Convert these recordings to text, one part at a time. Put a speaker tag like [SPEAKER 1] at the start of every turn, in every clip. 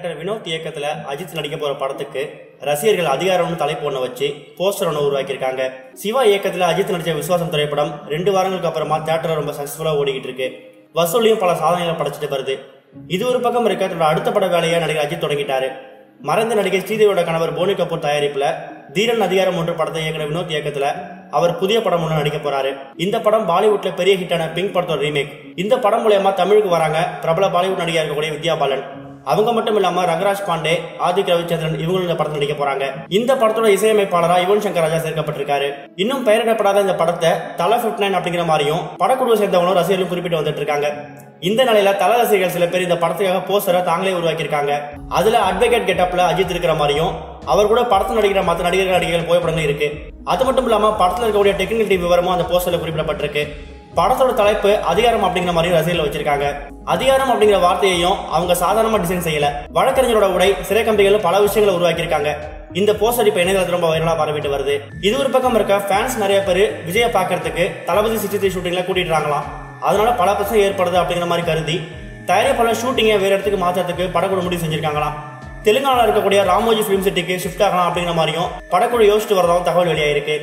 [SPEAKER 1] Director Vinod இயக்கத்துல அஜித் நடிக்க போற படத்துக்கு ரசிகர்கள் அதிகாரம்னு தலைப்பு ஒண்ண வச்சு போஸ்டர் ஒன்று உருவாக்கியிருக்காங்க. சிவா இயக்கத்துல அஜித் நடிச்ச விசுவாசம் திரைப்படம் 2 வாரங்களுக்கு அப்புறமா தியேட்டர்ல ரொம்ப சக்சஸ்ஃபுல்லா ஓடிக்கிட்டு இருக்கு. வசூலையும் பல சாதனைகளை படைச்சிட்டு வருது. இது ஒரு பக்கம் இருக்க, தன்னோட அடுத்த பட வேலையை நடிகர் அஜித் தொடங்கிட்டாரு. மறைந்த நடிகை ஸ்ரீதேவியோட கணவர் போனி கபூர் தயாரிப்புல தீரன் அதிகாரம் 1 படத்தை இயக்குன வினோத் இயக்கத்துல அவர் புதிய படம் ஒன்று நடிக்க போறாரு. இந்த படம் பாலிவுட்ல பெரிய ஹிட்டான பிங்க் படத்தோட ரீமேக். இந்த படம் மூலமா தமிழுக்கு வராங்க பிரபல பாலிவுட் நடிகர் இருக்கக்கூடிய வித்யா பாலன். அவங்க மட்டும் இல்லாம ரங்கராஜ் பாண்டே, ஆதிக் ரவிச்சந்திரன் இவங்களும் இந்த படத்தில் நடிக்க போறாங்க. இந்த படத்தோட இசையமைப்பாளரா யுவன் சங்கர் ராஜா சேர்க்கப்பட்டிருக்காரு. இன்னும் பெயரிடப்படாத இந்த படத்தை தல 59 அப்படிங்கிற மாதிரியும் படக்குழுவை சேர்ந்தவங்களும் ரசிகர்களும் குறிப்பிட்டு வந்துட்டு இருக்காங்க. இந்த நிலையில தல ரசிகர்கள் சில பேர் இந்த படத்துக்காக போஸ்டரை தாங்களே உருவாக்கியிருக்காங்க. அதுல அட்வொகேட் கெட்டப்ல அஜித் இருக்கிற மாதிரியும் அவர் கூட படத்தில் நடிக்கிற மற்ற நடிகர்கள் புகைப்படங்கள் இருக்கு. அது மட்டும் இல்லாம படத்தில் இருக்கக்கூடிய டெக்னிக்கல் டீம் விவரமும் அந்த போஸ்டர்ல குறிப்பிடப்பட்டிருக்கு. படத்தோட தலைப்பு அதிகாரம் அப்படிங்கிற மாதிரி ரசிகர்கள் வச்சிருக்காங்க. அதிகாரம் அப்படிங்கிற வார்த்தையையும் அவங்க சாதாரணமா டிசைன் செய்யல. வழக்கறிஞரோட உடை, சிறை கம்பிகள் பல விஷயங்களை உருவாக்கியிருக்காங்க. இந்த போஸ்டர் இப்ப இணையதளத்தில் ரொம்ப வைரலா பரவிட்டு வருது. இது ஒரு பக்கம் இருக்க, ஃபேன்ஸ் நிறைய பேர் விஜய பாக்கிறதுக்கு தளபதி 63 ஷூட்டிங்ல கூட்டிடுறாங்களாம். அதனால பல பிரச்சனை ஏற்படுது அப்படிங்கிற மாதிரி கருதி தயாரிப்பாளர் ஷூட்டிங்கை வேற இடத்துக்கு மாற்றத்துக்கு படக்குழு முடிவு செஞ்சிருக்காங்களாம். தெலுங்கானால இருக்கக்கூடிய ராமோஜி பிலிம் சிட்டிக்கு ஷிஃப்ட் ஆகலாம் அப்படிங்கிற மாதிரியும் படக்குழு யோசிச்சுட்டு வரதாகவும் தகவல் வெளியாயிருக்கு.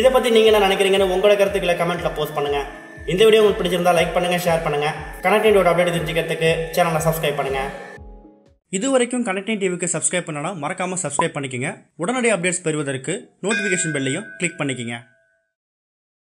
[SPEAKER 1] இதை பத்தி நீங்க என்ன நினைக்கிறீங்கன்னு உங்களோட கருத்துக்களை கமெண்ட்ல போஸ்ட் பண்ணுங்க. இந்த வீடியோ உங்களுக்கு பிடிச்சிருந்தா லைக் பண்ணுங்க, ஷேர் பண்ணுங்க. கனெக்டிங் அப்டேட் தெரிஞ்சுக்கிறதுக்கு சேனலை சப்ஸ்கிரைப் பண்ணுங்க. இது வரைக்கும் கனெக்டிங் டிவிக்கு சப்ஸ்கிரைப் பண்ணனா மறக்காம சப்ஸ்கிரைப் பண்ணிக்கங்க. உடனடி அப்டேட்ஸ் பெறுவதற்கு நோட்டிபிகேஷன் பெல்லையும் கிளிக் பண்ணிக்கங்க.